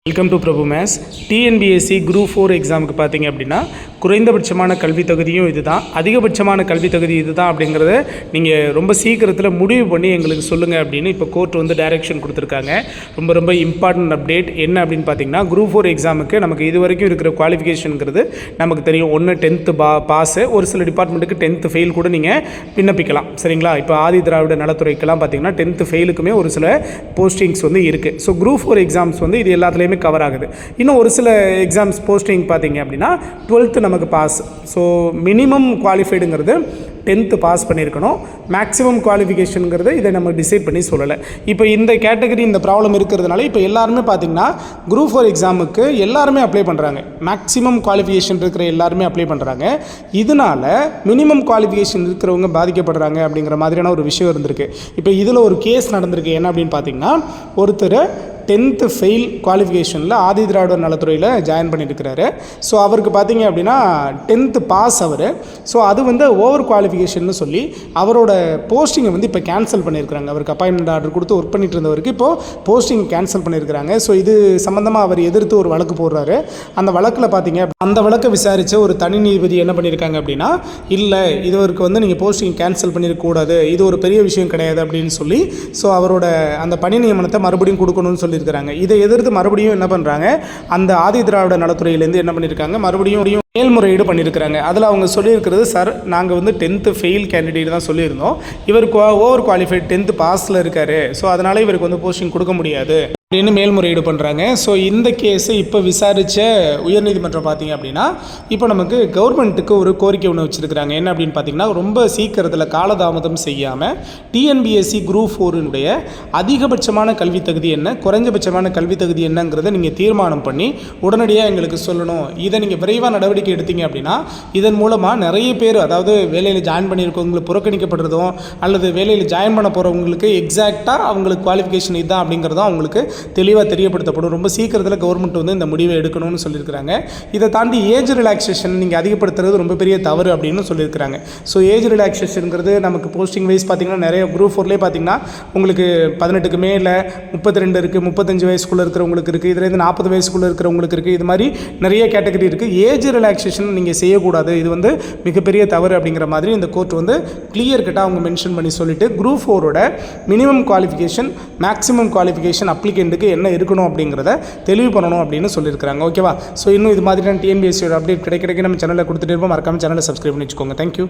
Welcome to Prabhu maths. TNPSC group 4 எக்ஸாமுக்கு பார்த்தீங்க அப்படின்னா குறைந்தபட்சமான கல்வி தகுதியும் இது தான், அதிகபட்சமான கல்வி தகுதி இது தான் அப்படிங்கிறத நீங்கள் ரொம்ப சீக்கிரத்தில் முடிவு பண்ணி எங்களுக்கு சொல்லுங்கள் அப்படின்னு இப்போ கோர்ட் வந்து டைரெக்ஷன் கொடுத்துருக்காங்க. ரொம்ப இம்பார்ட்டன்ட் அப்டேட் என்ன அப்படின்னு பார்த்தீங்கன்னா, குரூப் 4 எக்ஸாமுக்கு நமக்கு இது வரைக்கும் இருக்கிற குவாலிஃபிகேஷனுங்கிறது நமக்கு தெரியும். 10th பாஸு, ஒரு சில டிபார்ட்மெண்ட்டுக்கு 10th ஃபெயில் கூட நீங்கள் விண்ணப்பிக்கலாம். சரிங்களா? இப்போ ஆதி திராவிட நலத்துறைக்கெல்லாம் பார்த்தீங்கன்னா 10th ஃபெயிலுக்குமே ஒரு சில போஸ்டிங்ஸ் வந்து இருக்குது. ஸோ குரூப் 4 எக்ஸாம்ஸ் வந்து இது எல்லாத்துலேயுமே கவர் ஆகுது. இன்னும் ஒரு சில எக்ஸாம்ஸ் போஸ்டிங் பார்த்தீங்க அப்படின்னா 12th நமக்கு பாஸ். ஸோ மினிமம் குவாலிஃபைடுங்கிறது 10th பாஸ் பண்ணியிருக்கணும். மேக்ஸிமம் குவாலிஃபிகேஷனுங்கிறது இதை நம்ம டிசைட் பண்ணி சொல்லலை. இப்போ இந்த கேட்டகரி இந்த ப்ராப்ளம் இருக்கிறதுனால இப்போ எல்லாருமே பார்த்திங்கன்னா குரூப் 4 எக்ஸாமுக்கு எல்லாருமே அப்ளை பண்ணுறாங்க. மேக்ஸிமம் குவாலிஃபிகேஷன் இருக்கிற எல்லாருமே அப்ளை பண்ணுறாங்க. இதனால் மினிமம் குவாலிஃபிகேஷன் இருக்கிறவங்க பாதிக்கப்படுறாங்க அப்படிங்கிற மாதிரியான ஒரு விஷயம் இருந்திருக்கு. இப்போ இதில் ஒரு கேஸ் நடந்திருக்கு. என்ன அப்படின்னு பார்த்தீங்கன்னா, ஒருத்தர் 10th fail குவாலிஃபிகேஷனில் Adi Dravida நலத்துறையில் join பண்ணியிருக்கிறாரு. ஸோ அவருக்கு பார்த்தீங்க அப்படின்னா 10th பாஸ் அவர். ஸோ அது வந்து ஓவர் குவாலிஃபிகேஷன் சொல்லி அவரோட போஸ்டிங்கை வந்து இப்போ கேன்சல் பண்ணியிருக்கிறாங்க. அவருக்கு அப்பாயின்மெண்ட் ஆர்டர் கொடுத்து ஒர்க் பண்ணிட்டு இருந்தவருக்கு இப்போது போஸ்டிங் கேன்சல் பண்ணியிருக்கிறாங்க. ஸோ இது சம்மந்தமாக அவர் எதிர்த்து ஒரு வழக்கு போடுறாரு. அந்த வழக்கில் பார்த்தீங்க, அந்த வழக்கை விசாரித்த ஒரு தனி நீதிபதி என்ன பண்ணியிருக்காங்க அப்படின்னா, இல்லை இதுவருக்கு வந்து நீங்கள் போஸ்டிங் கேன்சல் பண்ணியிருக்கக்கூடாது, இது ஒரு பெரிய விஷயம் கிடையாது அப்படின்னு சொல்லி ஸோ அவரோட அந்த பணி நியமனத்தை மறுபடியும் கொடுக்கணும்னு சொல்லி இருக்கிறாங்க. இதை எதிர்த்து மறுபடியும் என்ன பண்ணுறாங்க, அந்த ஆதி திராவிட நலத்துறையிலேருந்து என்ன பண்ணியிருக்காங்க, மறுபடியும் மேல்முறையீடு பண்ணியிருக்கிறாங்க. அதில் அவங்க சொல்லியிருக்கிறது, சார் நாங்கள் வந்து 10th ஃபெயில் கேண்டிடேட் தான் சொல்லியிருந்தோம், இவருக்கு ஓவர் குவாலிஃபைட் 10th பாஸில் இருக்கார், ஸோ அதனால் இவருக்கு வந்து போஸ்டிங் கொடுக்க முடியாது அப்படின்னு மேல்முறையீடு பண்ணுறாங்க. ஸோ இந்த கேஸை இப்போ விசாரித்த உயர்நீதிமன்றம் பார்த்தீங்க அப்படின்னா இப்போ நமக்கு கவர்மெண்ட்டுக்கு ஒரு கோரிக்கை ஒன்று வச்சுருக்கிறாங்க. என்ன அப்படின்னு பார்த்தீங்கன்னா, ரொம்ப சீக்கிரத்தில் காலதாமதம் செய்யாமல் டிஎன்பிஎஸ்சி குரூப் 4னுடைய அதிகபட்சமான கல்வி தகுதி என்ன, குறைஞ்சபட்சமான கல்வி தகுதி என்னங்கிறத நீங்கள் தீர்மானம் பண்ணி உடனடியாக எங்களுக்கு சொல்லணும். இதை நீங்கள் விரைவாக நடவடிக்கை எடுத்தீங்க அப்படின்னா இதன் மூலமாக நிறைய பேர், அதாவது வேலையில் ஜாயின் பண்ணியிருக்கவங்களுக்கு புறக்கணிக்கப்படுறதும் அல்லது வேலையில் ஜாயின் பண்ண போகிறவங்களுக்கு எக்ஸாக்டாக அவங்களுக்கு குவாலிஃபிகேஷன் இதுதான் அப்படிங்கிறதும் அவங்களுக்கு தெளிவாக தெரியப்படுத்தப்படும். ரொம்ப சீக்கிரத்தில் கவர்மெண்ட் வந்து இந்த முடிவை எடுக்கணும்னு சொல்லியிருக்கிறாங்க. இதை தாண்டி ஏஜ் ரிலாக்ஸேஷன் நீங்கள் அதிகப்படுத்துறது ரொம்ப பெரிய தவறு அப்படின்னு சொல்லியிருக்கிறாங்க. ஸோ ஏஜ் ரிலாக்ஸேஷனுங்கிறது நமக்கு போஸ்டிங் வைஸ் பார்த்திங்கன்னா நிறைய குரூப் 4லேயே பார்த்திங்கன்னா உங்களுக்கு 18க்கு மேலே 32 இருக்குது, 35 வயசுக்குள்ளே இருக்கிறவங்களுக்கு இருக்குது, இதுலேருந்து 40 வயசுக்குள்ளே இருக்கிறவங்களுக்கு இருக்குது. இது மாதிரி நிறைய கேட்டகரி இருக்குது. ஏஜ் ரிலாக்ஸேஷன் நீங்கள் செய்யக்கூடாது, இது வந்து மிகப்பெரிய தவறு அப்படிங்கிற மாதிரி இந்த கோர்ட் வந்து கிளியர் கட்டாக அவங்க மென்ஷன் பண்ணி சொல்லிட்டு குரூப் 4ஓட மினிமம் குவாலிஃபிகேஷன் மேக்ஸிமம் குவாலிஃபிகேஷன் அப்ளிகேஷனுக்கு என்ன இருக்கணும் அப்படிங்கிறத தெளிவு பண்ணணும் அப்படின்னு சொல்லியிருக்கிறாங்க. ஓகேவா? ஸோ இன்னும் இது மாதிரியான டிஎன்பிஎஸ்சியோட அப்டேட் கிடைக்க நம்ம சேனலில் கொடுத்துட்டு இருப்போம். மறக்காம சேனலை சப்ஸ்கிரைப் பண்ணி வச்சுக்கோங்க. தேங்க்யூ.